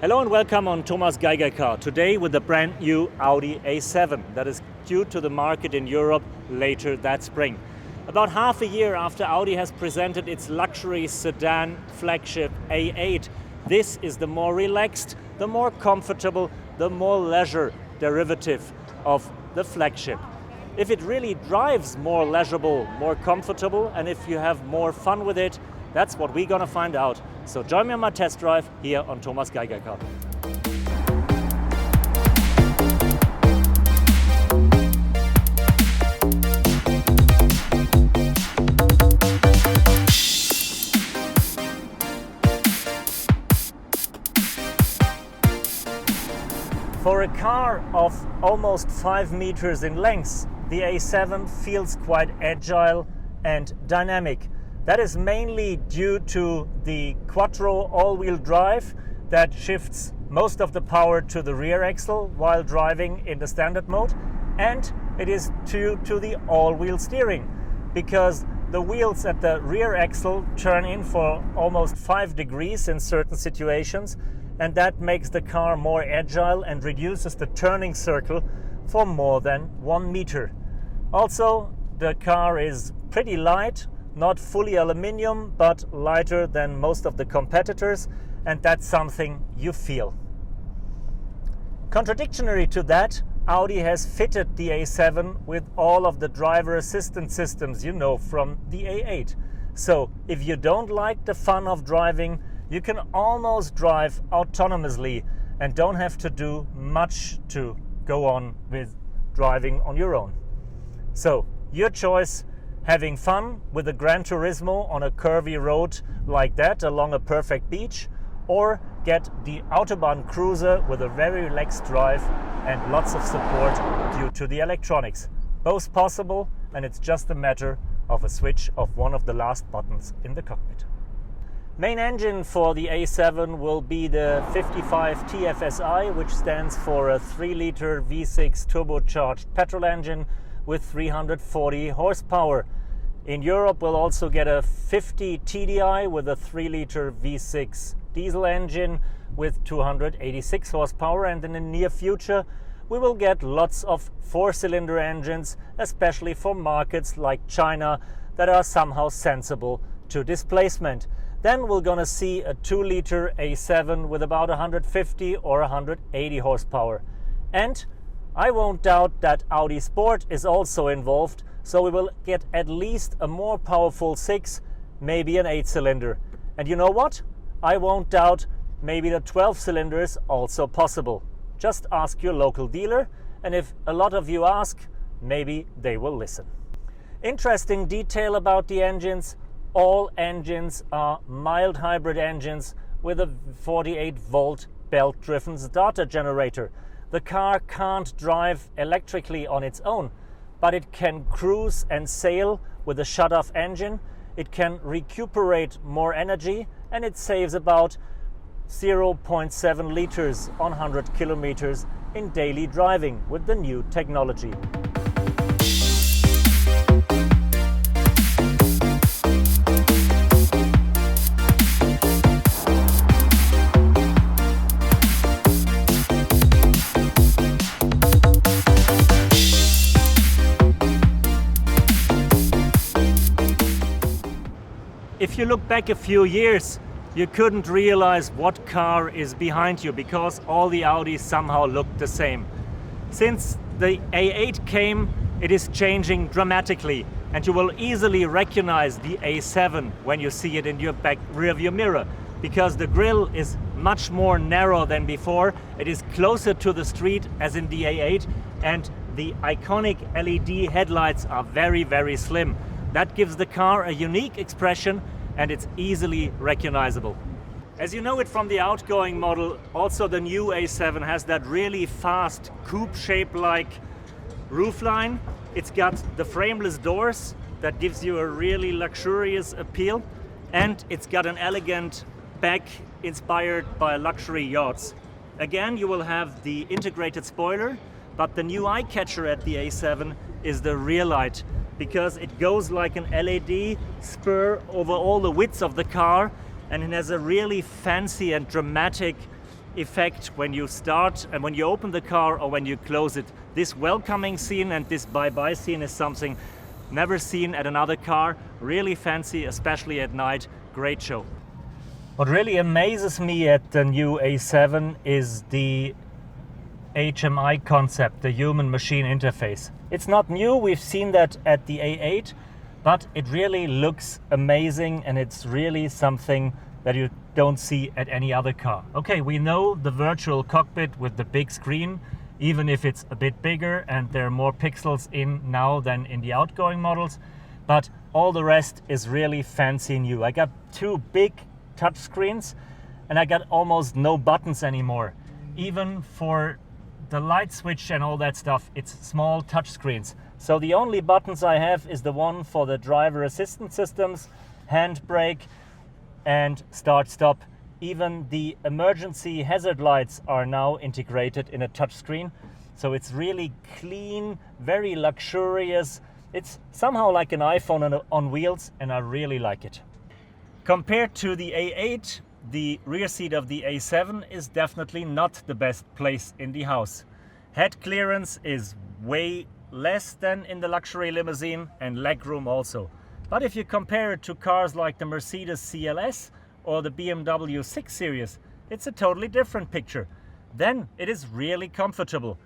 Hello and welcome on Thomas Geiger Car. Today with the brand new Audi A7 that is due to the market in Europe later that spring. About half a year after Audi has presented its luxury sedan flagship A8, this is the more relaxed, the more comfortable, the more leisure derivative of the flagship. If it really drives more leisurable, more comfortable, and if you have more fun with it, that's what we're gonna find out. So join me on my test drive here on Thomas Geiger Car. For a car of almost 5 meters in length, the A7 feels quite agile and dynamic. That is mainly due to the quattro all-wheel drive that shifts most of the power to the rear axle while driving in the standard mode, and it is due to the all-wheel steering because the wheels at the rear axle turn in for almost 5 degrees in certain situations, and that makes the car more agile and reduces the turning circle for more than 1 meter. Also, the car is pretty light, not fully aluminium, but lighter than most of the competitors, and that's something you feel. Contradictory to that, Audi has fitted the A7 with all of the driver assistance systems you know from the A8. So if you don't like the fun of driving, you can almost drive autonomously and don't have to do much to go on with driving on your own. So your choice: having fun with a Gran Turismo on a curvy road like that along a perfect beach, or get the Autobahn Cruiser with a very relaxed drive and lots of support due to the electronics. Both possible, and it's just a matter of a switch of one of the last buttons in the cockpit. Main engine for the A7 will be the 55 TFSI, which stands for a 3-liter V6 turbocharged petrol engine with 340 horsepower. In Europe, we'll also get a 50 TDI with a 3-liter V6 diesel engine with 286 horsepower, and in the near future we will get lots of 4-cylinder engines, especially for markets like China that are somehow sensible to displacement. Then we're gonna see a 2-liter A7 with about 150 or 180 horsepower. And I won't doubt that Audi Sport is also involved, so we will get at least a more powerful 6, maybe an 8-cylinder. And you know what? I won't doubt maybe the 12 cylinders also possible. Just ask your local dealer, and if a lot of you ask, maybe they will listen. Interesting detail about the engines: all engines are mild hybrid engines with a 48-volt belt-driven starter generator. The car can't drive electrically on its own, but it can cruise and sail with a shut-off engine. It can recuperate more energy, and it saves about 0.7 liters on 100 kilometers in daily driving with the new technology. If you look back a few years, you couldn't realize what car is behind you because all the Audis somehow looked the same. Since the A8 came, it is changing dramatically, and you will easily recognize the A7 when you see it in your back rearview mirror, because the grille is much more narrow than before. It is closer to the street as in the A8, and the iconic LED headlights are very, very slim. That gives the car a unique expression, and it's easily recognizable. As you know it from the outgoing model, also the new A7 has that really fast coupe shape-like roofline. It's got the frameless doors that gives you a really luxurious appeal, and it's got an elegant back inspired by luxury yachts. Again, you will have the integrated spoiler, but the new eye catcher at the A7 is the rear light, because it goes like an LED spur over all the width of the car, and it has a really fancy and dramatic effect when you start and when you open the car or when you close it. This welcoming scene and this bye-bye scene is something never seen at another car. Really fancy, especially at night. Great show. What really amazes me at the new A7 is the HMI concept, the human machine interface. It's not new, we've seen that at the A8, but it really looks amazing and it's really something that you don't see at any other car. Okay, we know the virtual cockpit with the big screen, even if it's a bit bigger and there are more pixels in now than in the outgoing models, but all the rest is really fancy new. I got two big touch screens and I got almost no buttons anymore. Even for the light switch and all that stuff, it's small touch screens. So the only buttons I have is the one for the driver assistance systems, handbrake and start stop. Even the emergency hazard lights are now integrated in a touchscreen. So it's really clean, very luxurious. It's somehow like an iPhone on wheels and I really like it. Compared to the A8, the rear seat of the A7 is definitely not the best place in the house. Head clearance is way less than in the luxury limousine and legroom also. But if you compare it to cars like the Mercedes CLS or the BMW 6 Series, it's a totally different picture. Then it is really comfortable.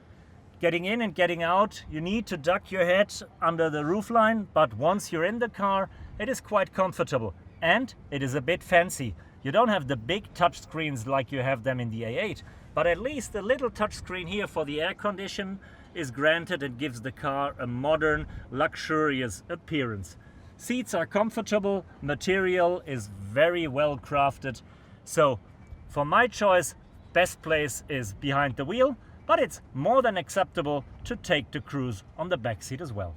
Getting in and getting out, you need to duck your head under the roofline, but once you're in the car, it is quite comfortable. And it is a bit fancy. You don't have the big touch screens like you have them in the A8, but at least the little touch screen here for the air condition is granted and gives the car a modern, luxurious appearance. Seats are comfortable, material is very well crafted. So for my choice, best place is behind the wheel, but it's more than acceptable to take the cruise on the back seat as well.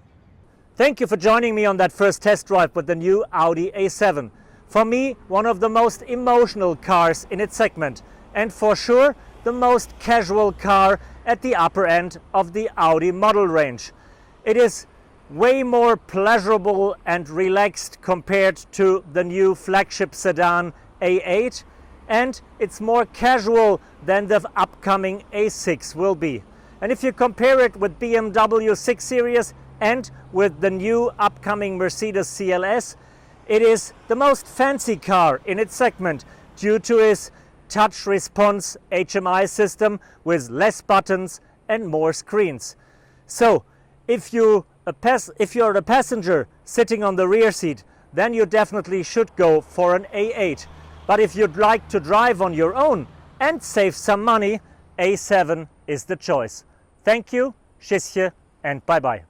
Thank you for joining me on that first test drive with the new Audi A7. For me, one of the most emotional cars in its segment, and for sure the most casual car at the upper end of the Audi model range. It is way more pleasurable and relaxed compared to the new flagship sedan A8, and it's more casual than the upcoming A6 will be. And if you compare it with BMW 6 Series and with the new upcoming Mercedes CLS, it is the most fancy car in its segment due to its touch response HMI system with less buttons and more screens. So if you're the passenger sitting on the rear seat, then you definitely should go for an A8. But if you'd like to drive on your own and save some money, A7 is the choice. Thank you, tschüsschen, and bye-bye.